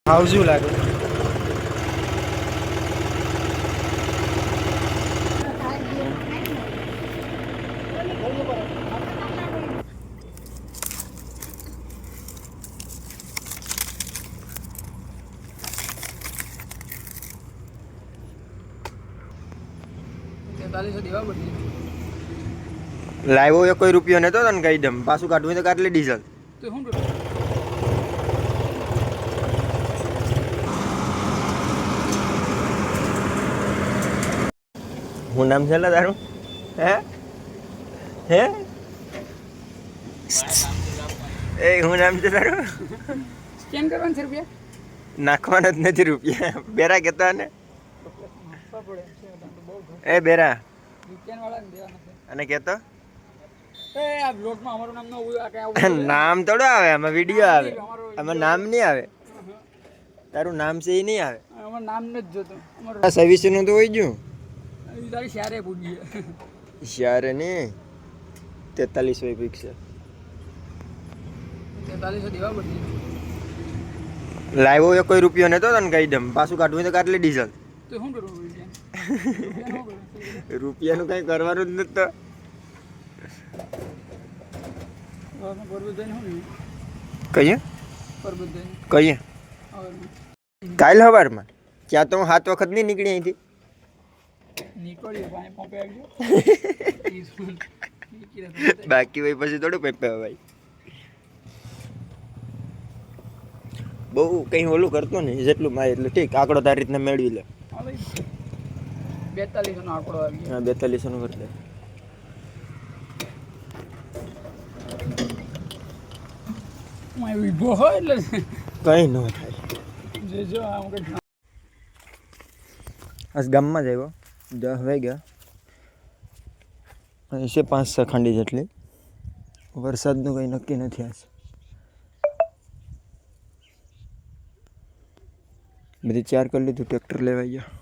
હાઉઝુ લાગે. લાવ્યો કોઈ રૂપિયો નતો તને કહી દમ, પાછું કાઢવું તો કાઢ લે ડીઝલ. હું નામ છે તારું? હે હે એ હું નામ છે તારું? સ્કેન કરવાનું છે રૂપિયા નાખવાના જ નથી રૂપિયા. બેરા કહેતા ને એ બેરા અને કહેતો નામ થોડો આવે, આમાં વિડીયો આવે, આમાં નામ નહીં આવે. તારું નામ છે એ નહીં આવે. નામ નથી જોતું. સર્વિસ નું તો હોય ગયું. શારે પૂછીએ શારે નહીં 4300 પિક્સલ 4300 દેવા પડશે. લાવ્યો કોઈ રૂપિયો નતો તને કહી દમ, પાછું કાઢવું તો કાઢ લે ડીઝલ. તો શું કરવું રૂપિયાનું કઈ કરવાનું જ નથી. તો કહીએ કહીએ કાલ સવારમાં ક્યાં તો હું 7 વખત નહીં નીકળી અહીંથી. બાકી હોય પછી થોડું પેપે ભાઈ. બહુ કઈ ઓલું કરતો નહીં, જેટલું મારે એટલું ઠીક. આંકડો તારી રીતના મેળવી લે. 4200 નો આંકડો આવી ગયો. હા 4200 નો કરી લે. ઊભો હોય એટલે કઈ ન થાય. જો આમ કે આજ ગામમાં જ આવ્યો 10 વાગ્યા. અહીં છે 5-6 ખાંડી જેટલી. વરસાદનું કંઈ નક્કી નથી આજ. બધી ચાર કરી લીધું, ટ્રેક્ટર લેવાઈ ગયા.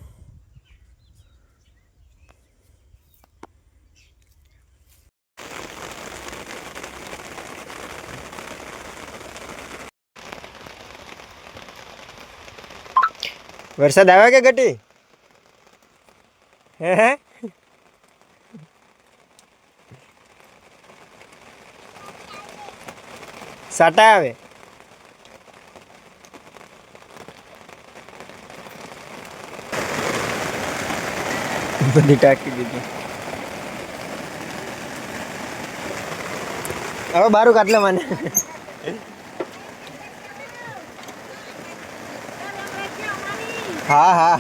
વરસાદ આવ્યા કે ઘટી? હે સાટા આવે. બધી ટાંકી દીધી. હવે બારું કાઢલે મને. હા હા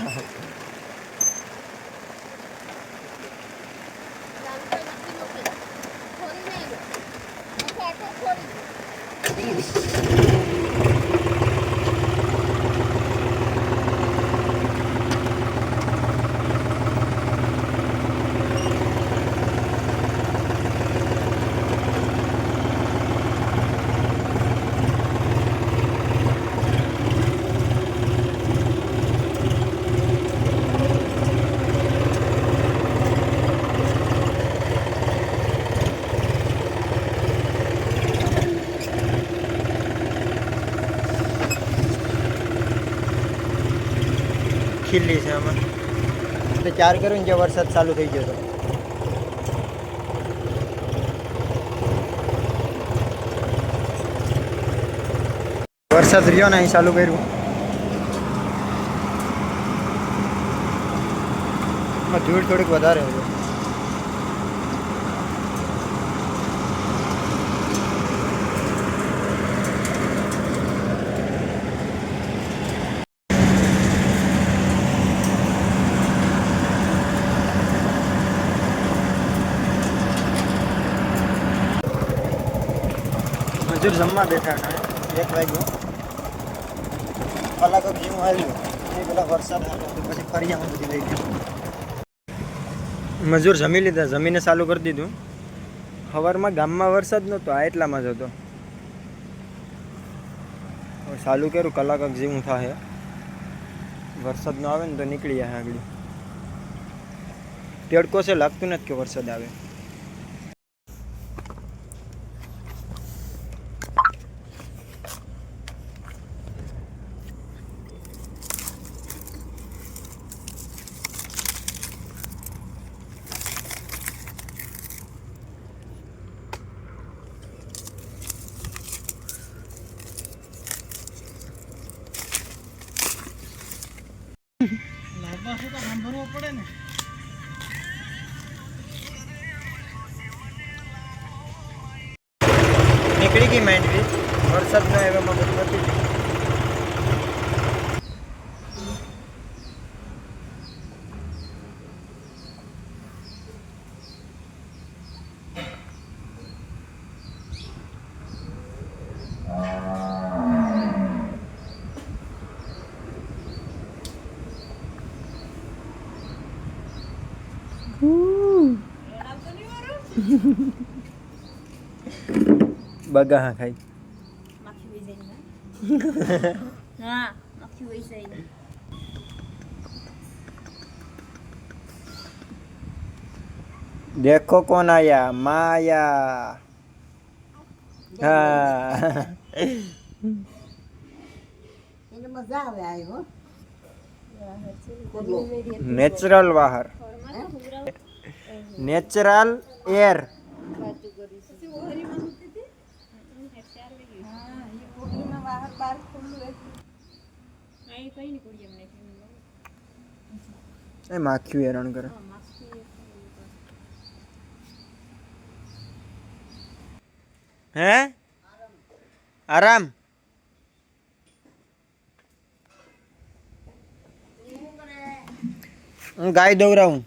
ખીલી છે આમાં. એટલે 4 કરું ને જે વરસાદ ચાલુ થઈ ગયો હતો. વરસાદ રહ્યો ને અહીં ચાલુ કર્યું. ધૂળ થોડીક વધારે હોય. મજૂર જમવા બેઠા હતા. 1 વાગ્યો. કલાક જેવું આવ્યું એ પેલા વરસાદ હતો પછી ફરિયામાં બધી લઈ ગયું. મજૂર જમી લીધા, જમીને ચાલુ કરી દીધું. સવારમાં ગામમાં વરસાદ નહોતો, આ એટલામાં જ હતો. ચાલુ કર્યું, કલાક જેવું થાય. વરસાદ ન આવે ને તો નીકળી જાય આગળ. તેડકો છે, લાગતું નથી કે વરસાદ આવે. બસ તો ભરવો પડે ને. નીકળી ગઈ માંડવી વરસાદનો એવામાં બધું નથી. બગા હા ખાઈ देखो कौन आया माया हाँ એને મજા આવે આવ્યો नेचुरल बाहर नेचुरल एयर એ માખ્યું હેરાન કરે હે આરામ હું ગાય દોવરાવું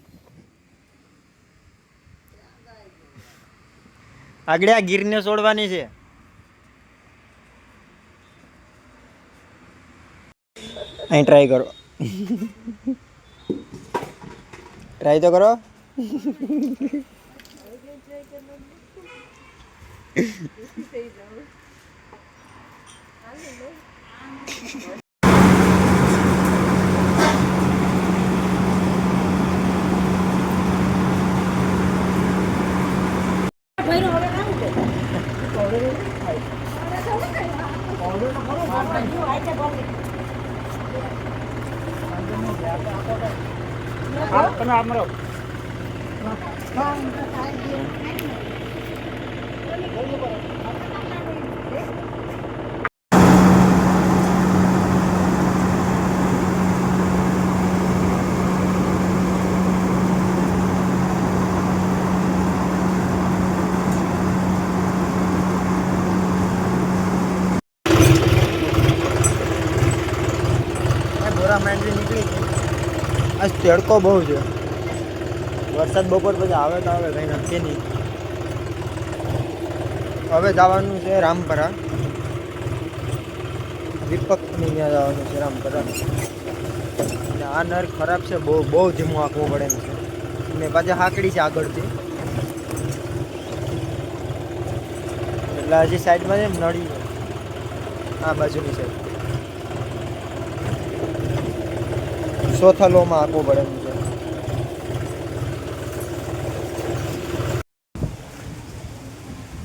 આગળ આ ગીરને છોડવાની છે અહીં ટ્રાય કરો ટ્રાય તો કરો તમે આપ મરો. બોરા માંડવી નીકળી ગઈ આજ તડકો બહુ છે વરસાદ બપોર પછી આવે તો આવે કંઈ નક્કી નહીં હવે જવાનું છે રામપરા દીપકની ત્યાં જવાનું છે રામપરા અને આ નર ખરાબ છે બહુ બહુ ધીમું આંકવું પડે એમ છે ને પાછી હાકડી છે આગળથી એટલે હજી સાઈડમાં છે નળી આ બાજુની સાઈડ ચોથા લોમાં આપવું પડે એમ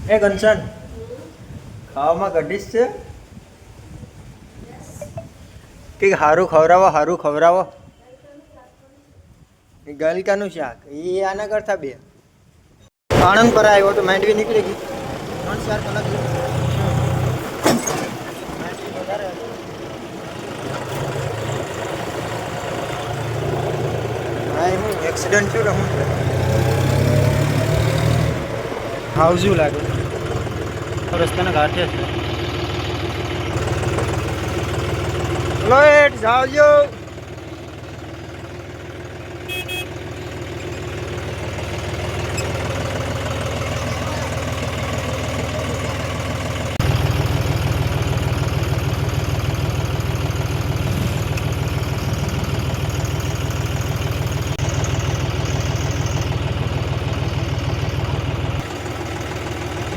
છે એ કંચન ખાવામાં કઢીશ છે કંઈક સારું ખવડાવો એ ગલકાનું શાક એ આના કરતા બે આણંદ પર આવ્યો તો માંડવી નીકળી ગઈ 3-4 કલાક માંડવી વધારે હા એનું એક્સિડન્ટ થયું કે શું હાઉઝું લાગે રસ્તાના ઘાટે છે લોએટ જાવજો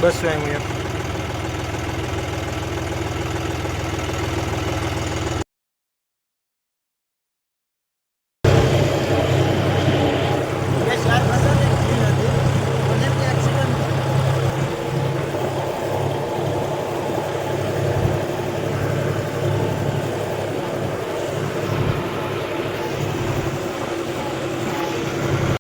બસ એમ